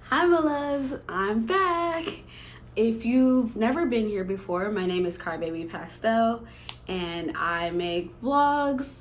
Hi my loves, I'm back. If you've never been here before, my name is CryBabiePastel and I make vlogs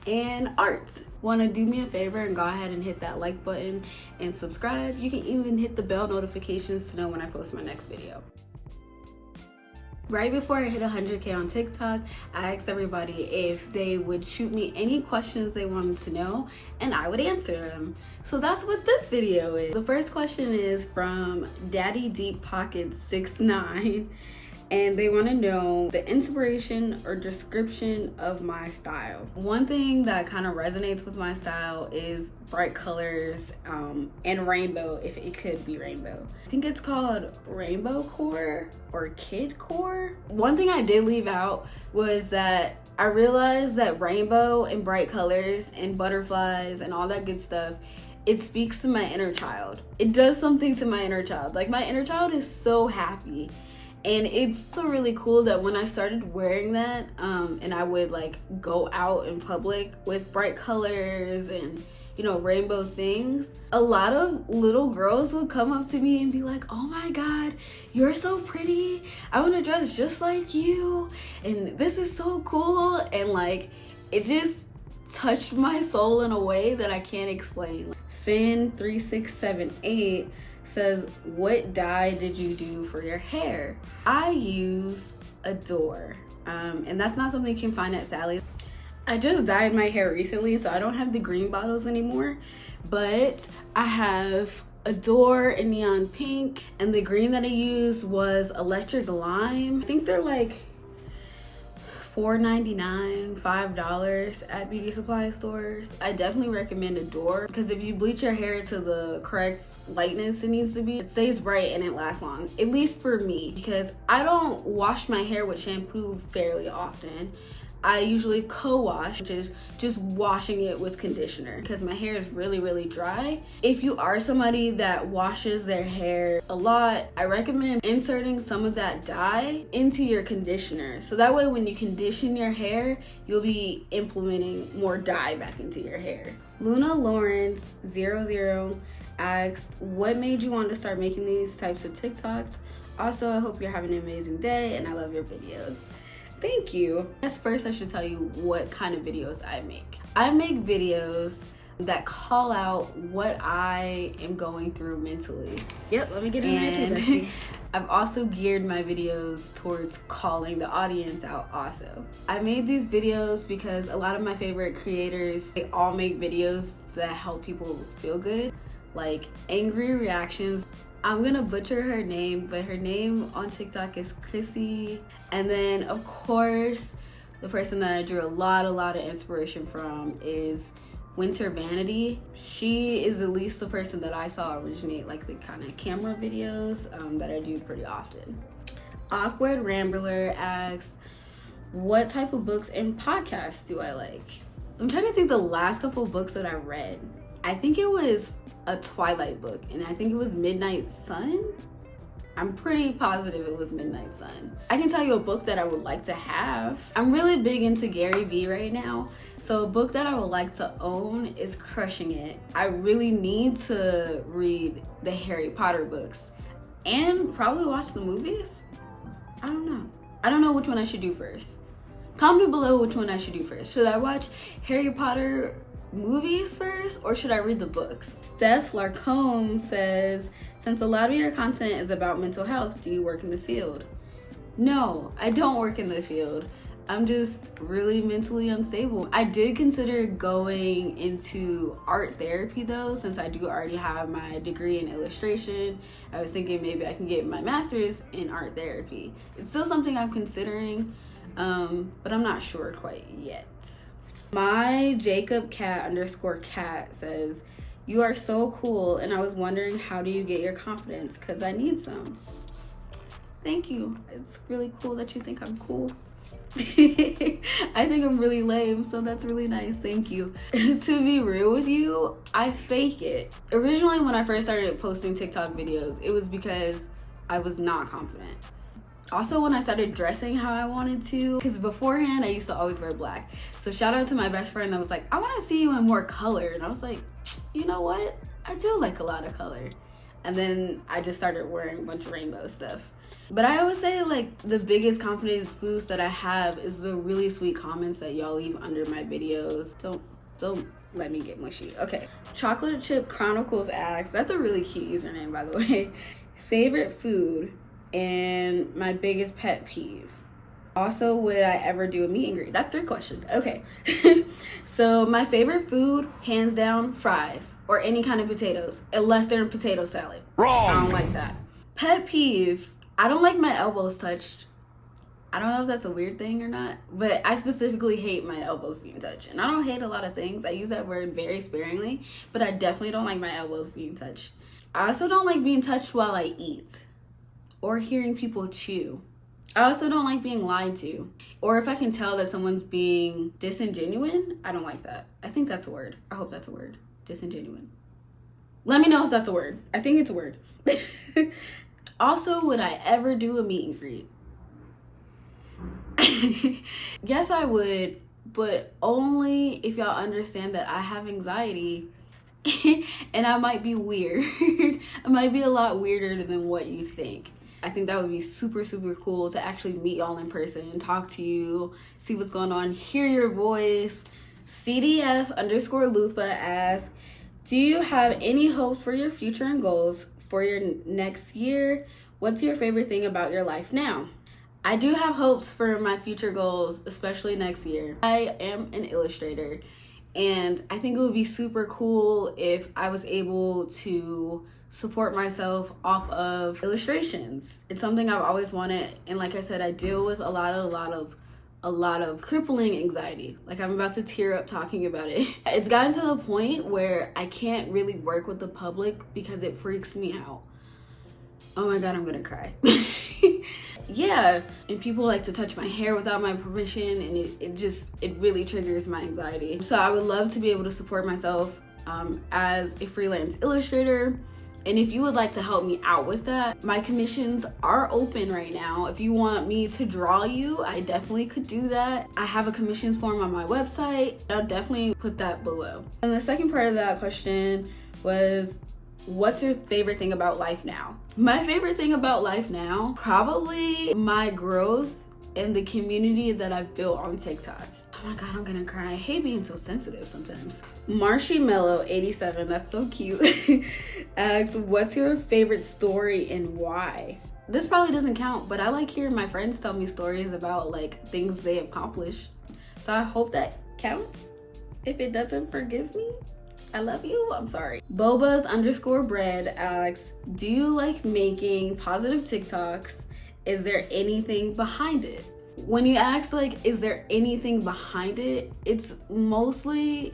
and art. Want to do me a favor and go ahead and hit that like button and subscribe. You can even hit the bell notifications to know when I post my next video. Right before I hit 100K on TikTok, I asked everybody if they would shoot me any questions they wanted to know and I would answer them. So that's what this video is. The first question is from Daddy Deep Pockets 69 and they want to know the inspiration or description of my style. One thing that kind of resonates with my style is bright colors and rainbow, if it could be rainbow. I think it's called rainbow core or kid core. One thing I did leave out was that I realized that rainbow and bright colors and butterflies and all that good stuff, it speaks to my inner child. It does something to my inner child. Like, my inner child is so happy. And it's so really cool that when I started wearing that and I would like go out in public with bright colors and, you know, rainbow things, a lot of little girls would come up to me and be like, oh my God, you're so pretty. I want to dress just like you. And this is so cool. And like, it just touched my soul in a way that I can't explain. Finn3678 says, what dye did you do for your hair? I use Adore, and that's not something you can find at Sally's. I just dyed my hair recently, so I don't have the green bottles anymore, but I have Adore in neon pink, and the green that I used was electric lime. I think they're like $4.99, $5 at beauty supply stores. I definitely recommend Adore because if you bleach your hair to the correct lightness it needs to be, it stays bright and it lasts long, at least for me, because I don't wash my hair with shampoo fairly often. I usually co-wash, which is just washing it with conditioner because my hair is really dry. If you are somebody that washes their hair a lot, I recommend inserting some of that dye into your conditioner. So that way when you condition your hair, you'll be implementing more dye back into your hair. Luna Lawrence 00 asked, what made you want to start making these types of TikToks? Also, I hope you're having an amazing day and I love your videos. Thank you. As first, I should tell you what kind of videos I make. I make videos that call out what I am going through mentally. Yep, let me get in there too. I've also geared my videos towards calling the audience out also. I made these videos because a lot of my favorite creators, they all make videos that help people feel good, like angry reactions. I'm gonna butcher her name, but her name on TikTok is Chrissy. And then of course, the person that I drew a lot of inspiration from is Winter Vanity. She is at least the person that I saw originate like the kind of camera videos that I do pretty often. Awkward Rambler asks, what type of books and podcasts do I like? I'm trying to think the last couple books that I read. I think it was a Twilight book, and I think it was Midnight Sun. I'm pretty positive it was Midnight Sun. I can tell you a book that I would like to have. I'm really big into Gary Vee right now, so a book that I would like to own is Crushing It. I really need to read the Harry Potter books and probably watch the movies. I don't know which one I should do first. Comment below which one I should do first. Should I watch Harry Potter movies first or should I read the books? Steph Larcombe says, since a lot of your content is about mental health, do you work in the field? No, I don't work in the field. I'm just really mentally unstable. I did consider going into art therapy though, since I do already have my degree in illustration. I was thinking maybe I can get my master's in art therapy. It's still something I'm considering, but I'm not sure quite yet. My Jacob Cat _cat says, you are so cool and I was wondering how do you get your confidence, because I need some. Thank you. It's really cool that you think I'm cool. I think I'm really lame, so that's really nice. Thank you. To be real with you, I fake it. Originally when I first started posting TikTok videos, it was because I was not confident. Also, when I started dressing how I wanted to, because beforehand I used to always wear black. So shout out to my best friend that was like, I want to see you in more color. And I was like, you know what? I do like a lot of color. And then I just started wearing a bunch of rainbow stuff. But I always say, like, the biggest confidence boost that I have is the really sweet comments that y'all leave under my videos. Don't let me get mushy. Okay. Chocolate Chip Chronicles asks, that's a really cute username, by the way. Favorite food and my biggest pet peeve. Also, would I ever do a meet and greet? That's 3 questions. Okay. So my favorite food, hands down, fries or any kind of potatoes, unless they're in potato salad. Wrong. I don't like that. Pet peeve, I don't like my elbows touched. I don't know if that's a weird thing or not, but I specifically hate my elbows being touched. And I don't hate a lot of things. I use that word very sparingly, but I definitely don't like my elbows being touched. I also don't like being touched while I eat or hearing people chew. I also don't like being lied to, or if I can tell that someone's being disingenuous. I don't like that. I think that's a word. I hope that's a word. Disingenuous. Let me know if that's a word. I think it's a word. Also, would I ever do a meet and greet? Yes, I would, but only if y'all understand that I have anxiety and I might be weird. I might be a lot weirder than what you think. I think that would be super, super cool to actually meet y'all in person, talk to you, see what's going on, hear your voice. CDF_Lupa asks, do you have any hopes for your future and goals for your next year? What's your favorite thing about your life now? I do have hopes for my future goals, especially next year. I am an illustrator, and I think it would be super cool if I was able to support myself off of illustrations. It's something I've always wanted, and like I said, I deal with a lot of crippling anxiety. Like, I'm about to tear up talking about it. It's gotten to the point where I can't really work with the public because it freaks me out. Oh my god, I'm gonna cry. Yeah, and people like to touch my hair without my permission, and it really triggers my anxiety. So I would love to be able to support myself as a freelance illustrator. And if you would like to help me out with that, my commissions are open right now. If you want me to draw you, I definitely could do that. I have a commissions form on my website. I'll definitely put that below. And the second part of that question was, what's your favorite thing about life now? My favorite thing about life now, probably my growth and the community that I've built on TikTok. Oh my god, I'm gonna cry. I hate being so sensitive sometimes. Marshy Mellow 87, that's so cute, asks, what's your favorite story and why? This probably doesn't count, but I like hearing my friends tell me stories about like things they accomplished. So I hope that counts. If it doesn't, forgive me. I love you. I'm sorry. Bobas_bread asks, do you like making positive TikToks? Is there anything behind it? When you ask like, is there anything behind it? It's mostly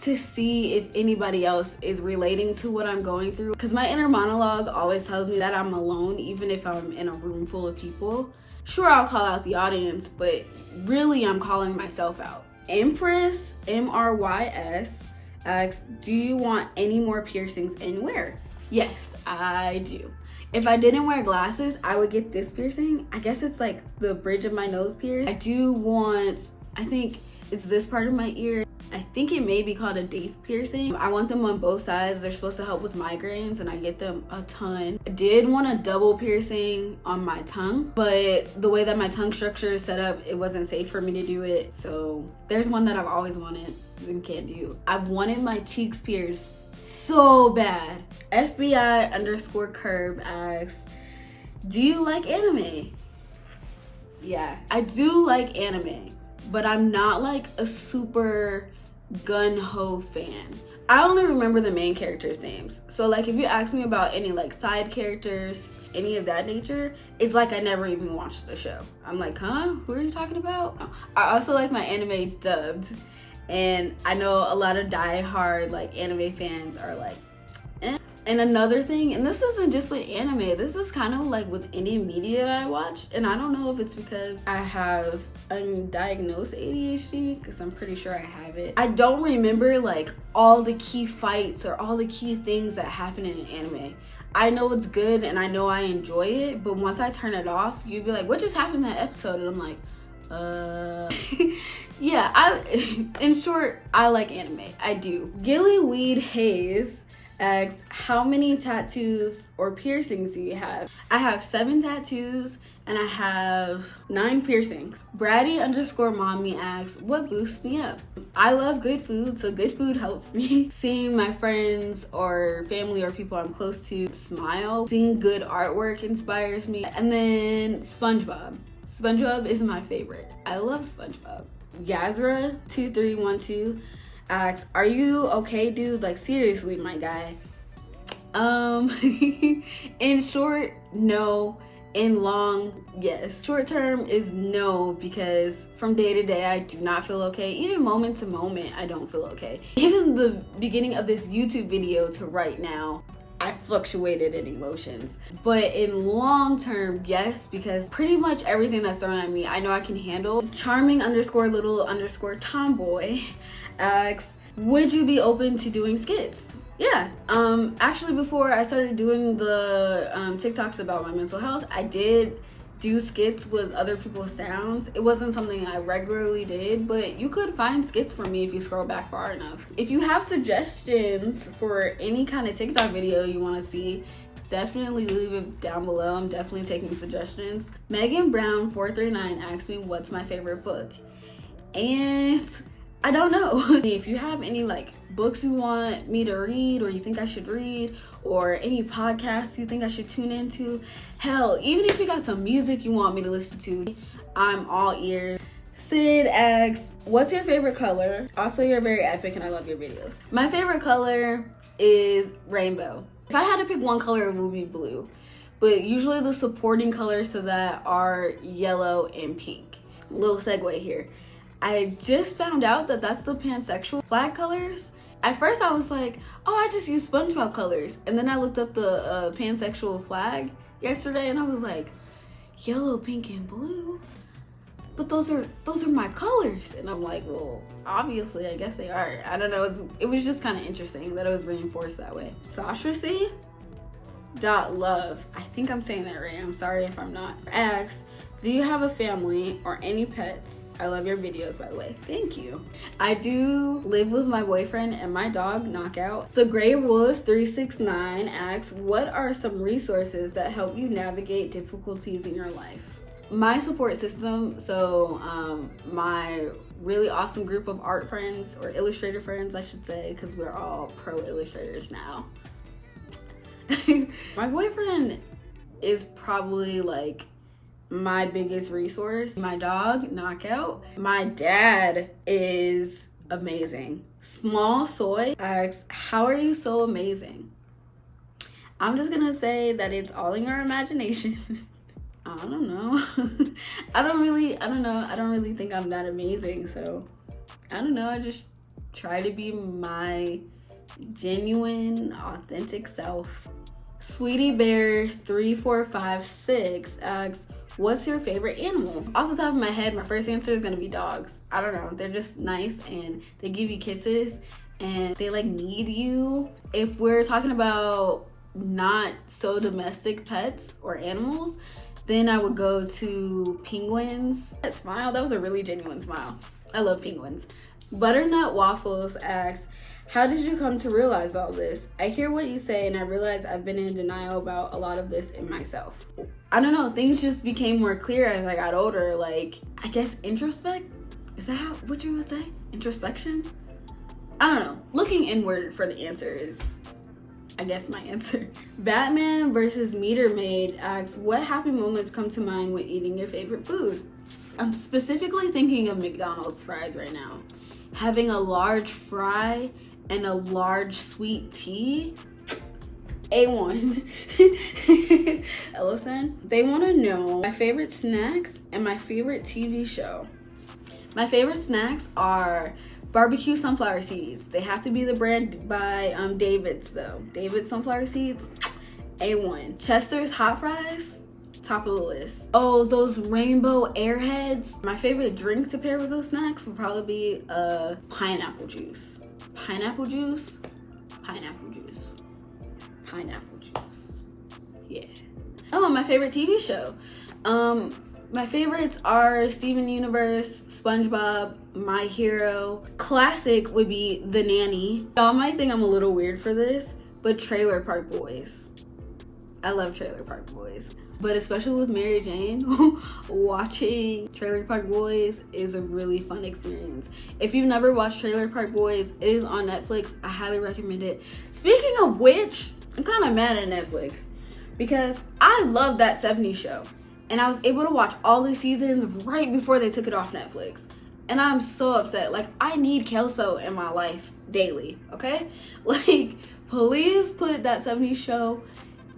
to see if anybody else is relating to what I'm going through. Because my inner monologue always tells me that I'm alone, even if I'm in a room full of people. Sure, I'll call out the audience, but really I'm calling myself out. Empress, MRYS, asks, do you want any more piercings and where? Yes, I do. If I didn't wear glasses, I would get this piercing. I guess it's like the bridge of my nose pierced. I do want, I think it's this part of my ear. I think it may be called a daith piercing. I want them on both sides. They're supposed to help with migraines and I get them a ton. I did want a double piercing on my tongue, but the way that my tongue structure is set up, it wasn't safe for me to do it. So there's one that I've always wanted and can't do. I wanted my cheeks pierced so bad. FBI_curb asks, do you like anime? Yeah, I do like anime, but I'm not like a super gun-ho fan. I only remember the main characters' names. So like if you ask me about any like side characters, any of that nature, it's like I never even watched the show. I'm like, huh? Who are you talking about? I also like my anime dubbed. And I know a lot of die-hard like anime fans are like, eh. And another thing, and this isn't just with anime, this is kind of like with any media I watch, and I don't know if it's because I have undiagnosed ADHD, because I'm pretty sure I have it. I don't remember like all the key fights or all the key things that happen in an anime. I know it's good and I know I enjoy it, but once I turn it off, you'd be like, what just happened in that episode? And I'm like, yeah, in short, I like anime. I do. Gillyweed Hayes asks, how many tattoos or piercings do you have? I have 7 tattoos and I have 9 piercings. Bratty_mommy asks, what boosts me up? I love good food, so good food helps me. Seeing my friends or family or people I'm close to smile. Seeing good artwork inspires me. And then SpongeBob. SpongeBob is my favorite. I love SpongeBob. Gazra2312 asks, are you okay, dude? Like, seriously, my guy. In short, no. In long, yes. Short term is no, because from day to day I do not feel okay. Even moment to moment I don't feel okay. Even the beginning of this YouTube video to right now, I fluctuated in emotions. But in long term, yes, because pretty much everything that's thrown at me I know I can handle. Charming_little_tomboy asks, would you be open to doing skits? Yeah, actually before I started doing the TikToks about my mental health, I did do skits with other people's sounds. It wasn't something I regularly did, but you could find skits for me if you scroll back far enough. If you have suggestions for any kind of TikTok video you want to see, definitely leave it down below. I'm definitely taking suggestions. Megan Brown 439 asked me what's my favorite book, and I don't know. If you have any like books you want me to read or you think I should read, or any podcasts you think I should tune into, hell, even if you got some music you want me to listen to, I'm all ears. Sid asks, what's your favorite color? Also, you're very epic and I love your videos. My favorite color is rainbow. If I had to pick one color, it would be blue. But usually the supporting colors to that are yellow and pink. Little segue here. I just found out that that's the pansexual flag colors. At first I was like, oh, I just use SpongeBob colors. And then I looked up the pansexual flag yesterday and I was like, yellow, pink, and blue? But those are my colors. And I'm like, well, obviously, I guess they are. I don't know, it was just kind of interesting that it was reinforced that way. Sastracy.love, I think I'm saying that right, I'm sorry if I'm not, asks, do you have a family or any pets? I love your videos, by the way. Thank you. I do live with my boyfriend and my dog, Knockout. The Gray Wolf 369 asks, what are some resources that help you navigate difficulties in your life? My support system, so my really awesome group of art friends, or illustrator friends, I should say, because we're all pro illustrators now. My boyfriend is probably like my biggest resource. My dog, Knockout. My dad is amazing. Small Soy asks, how are you so amazing? I'm just gonna say that it's all in your imagination. I don't know. I don't really think I'm that amazing, so I don't know. I just try to be my genuine, authentic self. Sweetie Bear 3456 asks, what's your favorite animal? Off the top of my head, my first answer is gonna be dogs. I don't know, they're just nice and they give you kisses and they like need you. If we're talking about not so domestic pets or animals, then I would go to penguins. That smile, that was a really genuine smile. I love penguins. Butternut Waffles asks, how did you come to realize all this? I hear what you say and I realize I've been in denial about a lot of this in myself. I don't know, things just became more clear as I got older. Like, I guess introspect? Is that what you would say? Introspection? I don't know. Looking inward for the answer is, I guess, my answer. Batman versus Meter Maid asks, what happy moments come to mind when eating your favorite food? I'm specifically thinking of McDonald's fries right now. Having a large fry and a large sweet tea, A1. Ellison, they want to know my favorite snacks and my favorite TV show. My favorite snacks are barbecue sunflower seeds. They have to be the brand by David's though. David's sunflower seeds, A1. Chester's hot fries, top of the list. Oh, those rainbow airheads. My favorite drink to pair with those snacks would probably be pineapple juice. Pineapple juice, pineapple juice, pineapple juice. Yeah. Oh, my favorite TV show. My favorites are Steven Universe, SpongeBob, My Hero. Classic would be The Nanny. Y'all might think I'm a little weird for this, but Trailer Park Boys. I love Trailer Park Boys. But especially with Mary Jane, watching Trailer Park Boys is a really fun experience. If you've never watched Trailer Park Boys, it is on Netflix. I highly recommend it. Speaking of which, I'm kind of mad at Netflix because I love that 70s show. And I was able to watch all the seasons right before they took it off Netflix. And I'm so upset. Like, I need 𝚜𝚘𝚕𝚕𝚜 in my life daily, okay? Like, please put that 70s show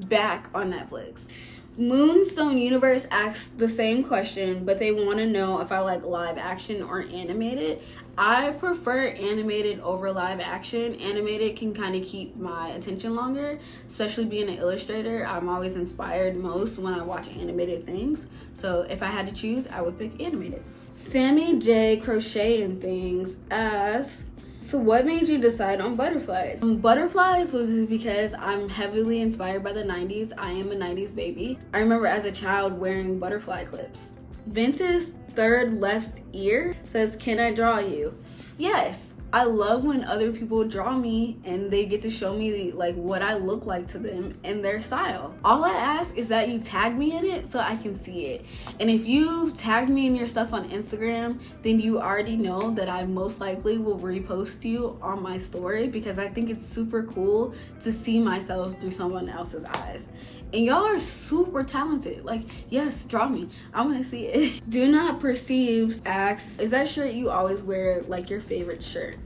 back on Netflix. Moonstone Universe asks the same question, but they want to know if I like live action or animated. I prefer animated over live action. Animated can kind of keep my attention longer, especially being an illustrator. I'm always inspired most when I watch animated things. So if I had to choose, I would pick animated. Sammy J Crochet and Things asks, so what made you decide on butterflies? Butterflies was because I'm heavily inspired by the 90s. I am a 90s baby. I remember as a child wearing butterfly clips. Vince's third left ear says, can I draw you? Yes. I love when other people draw me and they get to show me like what I look like to them and their style. All I ask is that you tag me in it so I can see it. And if you tag me in your stuff on Instagram, then you already know that I most likely will repost you on my story because I think it's super cool to see myself through someone else's eyes. And y'all are super talented. Like, yes, draw me. I want to see it. Do Not Perceive asks, is that shirt you always wear like your favorite shirt?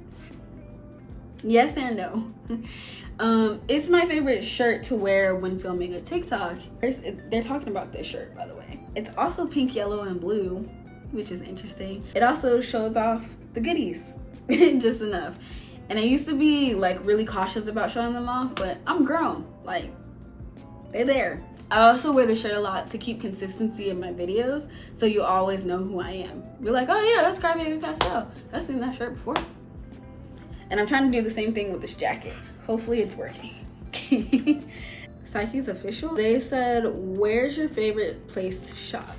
Yes and no. It's my favorite shirt to wear when filming a TikTok. They're talking about this shirt, by the way. It's also pink, yellow, and blue, which is interesting. It also shows off the goodies just enough. And I used to be like really cautious about showing them off, but I'm grown. Like, they're there. I also wear the shirt a lot to keep consistency in my videos, so you always know who I am. You're like, oh yeah, that's CryBabiePastel. I've seen that shirt before. And I'm trying to do the same thing with this jacket. Hopefully it's working. Psyche's official. They said, where's your favorite place to shop?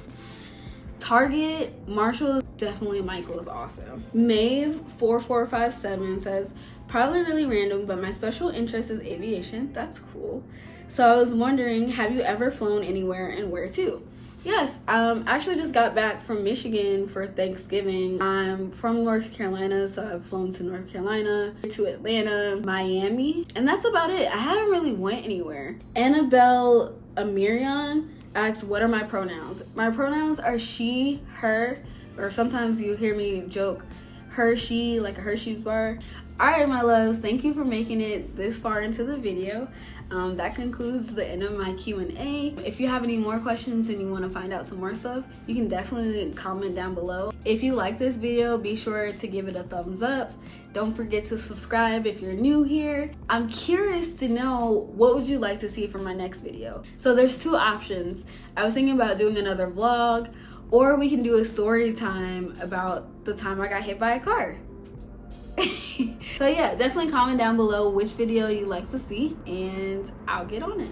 Target, Marshalls, definitely Michael's awesome. Maeve4457 says, probably really random, but my special interest is aviation. That's cool. So I was wondering, have you ever flown anywhere and where to? Yes, actually just got back from Michigan for Thanksgiving. I'm from North Carolina, so I've flown to North Carolina, to Atlanta, Miami, and that's about it. I haven't really went anywhere. Annabelle Amirion asks, what are my pronouns? My pronouns are she, her, or sometimes you hear me joke, her, she, like a Hershey's bar. All right, my loves, thank you for making it this far into the video. That concludes the end of my Q&A. If you have any more questions and you want to find out some more stuff, you can definitely comment down below. If you like this video, be sure to give it a thumbs up. Don't forget to subscribe if you're new here. I'm curious to know, what would you like to see from my next video? So there's two options. I was thinking about doing another vlog, or we can do a story time about the time I got hit by a car. So yeah, definitely comment down below which video you'd like to see and I'll get on it.